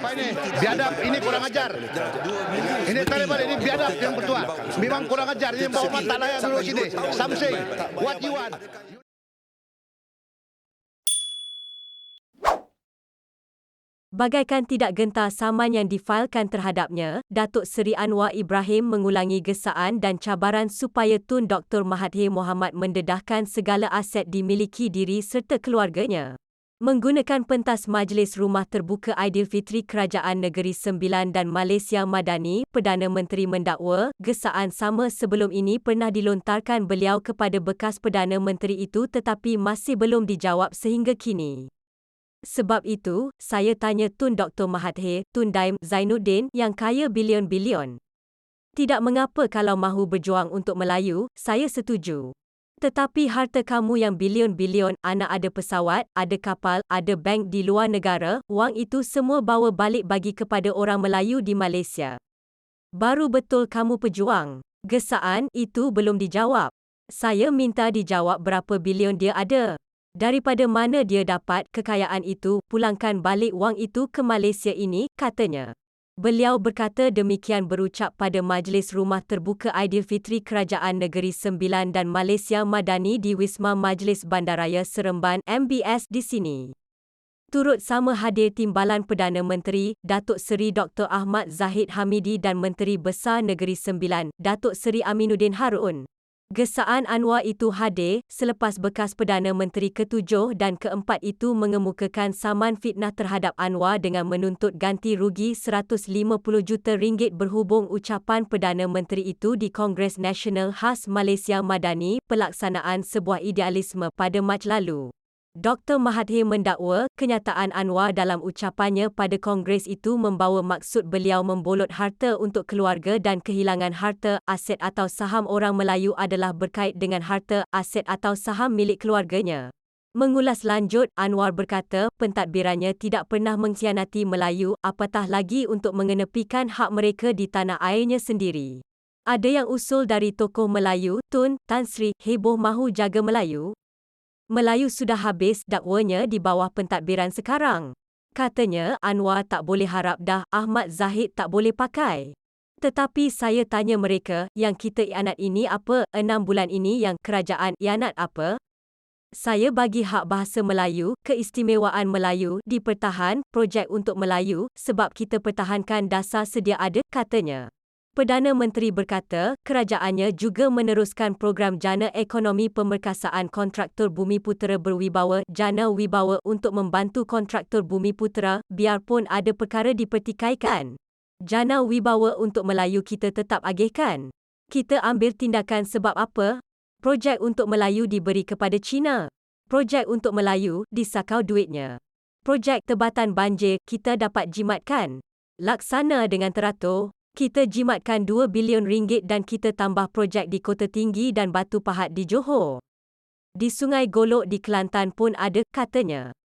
Apa ini? Biadab, ini kurang ajar. Ini Taliban, ini biadab yang bertua. Memang kurang ajar, ini bawa mata layak dulu sini. Something, what you want? Bagaikan tidak gentar saman yang difailkan terhadapnya, Datuk Seri Anwar Ibrahim mengulangi gesaan dan cabaran supaya Tun Dr. Mahathir Mohamad mendedahkan segala aset dimiliki diri serta keluarganya. Menggunakan pentas Majlis Rumah Terbuka Aidilfitri Kerajaan Negeri Sembilan dan Malaysia Madani, Perdana Menteri mendakwa, gesaan sama sebelum ini pernah dilontarkan beliau kepada bekas Perdana Menteri itu tetapi masih belum dijawab sehingga kini. Sebab itu, saya tanya Tun Dr. Mahathir, Tun Daim Zainuddin yang kaya bilion-bilion. Tidak mengapa kalau mahu berjuang untuk Melayu, saya setuju. Tetapi harta kamu yang bilion-bilion, anak ada pesawat, ada kapal, ada bank di luar negara, wang itu semua bawa balik bagi kepada orang Melayu di Malaysia. Baru betul kamu pejuang. Gesaan itu belum dijawab. Saya minta dijawab berapa bilion dia ada. Daripada mana dia dapat kekayaan itu, pulangkan balik wang itu ke Malaysia ini, katanya. Beliau berkata demikian berucap pada Majlis Rumah Terbuka Aidilfitri Kerajaan Negeri Sembilan dan Malaysia Madani di Wisma Majlis Bandaraya Seremban MBS di sini. Turut sama hadir Timbalan Perdana Menteri, Datuk Seri Dr. Ahmad Zahid Hamidi dan Menteri Besar Negeri Sembilan, Datuk Seri Aminuddin Harun. Gesaan Anwar itu hadir selepas bekas Perdana Menteri ke-7 dan ke-4 itu mengemukakan saman fitnah terhadap Anwar dengan menuntut ganti rugi RM150 juta berhubung ucapan Perdana Menteri itu di Kongres Nasional Khas Malaysia Madani, pelaksanaan sebuah idealisme pada Mac lalu. Dr. Mahathir mendakwa kenyataan Anwar dalam ucapannya pada Kongres itu membawa maksud beliau membolot harta untuk keluarga dan kehilangan harta, aset atau saham orang Melayu adalah berkait dengan harta, aset atau saham milik keluarganya. Mengulas lanjut, Anwar berkata pentadbirannya tidak pernah mengkhianati Melayu, apatah lagi untuk mengenepikan hak mereka di tanah airnya sendiri. Ada yang usul dari tokoh Melayu, Tun Tan Sri, heboh mahu jaga Melayu. Melayu sudah habis, dakwanya di bawah pentadbiran sekarang. Katanya, Anwar tak boleh harap dah, Ahmad Zahid tak boleh pakai. Tetapi saya tanya mereka, yang kita ianat ini apa? 6 bulan ini yang kerajaan ianat apa? Saya bagi hak bahasa Melayu, keistimewaan Melayu, dipertahan, projek untuk Melayu, sebab kita pertahankan dasar sedia ada, katanya. Perdana Menteri berkata, kerajaannya juga meneruskan program Jana Ekonomi Pemerkasaan Kontraktor Bumiputera Berwibawa Jana Wibawa untuk membantu kontraktor Bumiputera, biarpun ada perkara dipertikaikan. Jana Wibawa untuk Melayu kita tetap agihkan. Kita ambil tindakan sebab apa? Projek untuk Melayu diberi kepada Cina. Projek untuk Melayu, disakau duitnya. Projek tebatan banjir, kita dapat jimatkan. Laksana dengan teratur. Kita jimatkan RM2 bilion dan kita tambah projek di Kota Tinggi dan Batu Pahat di Johor. Di Sungai Golok di Kelantan pun ada, katanya.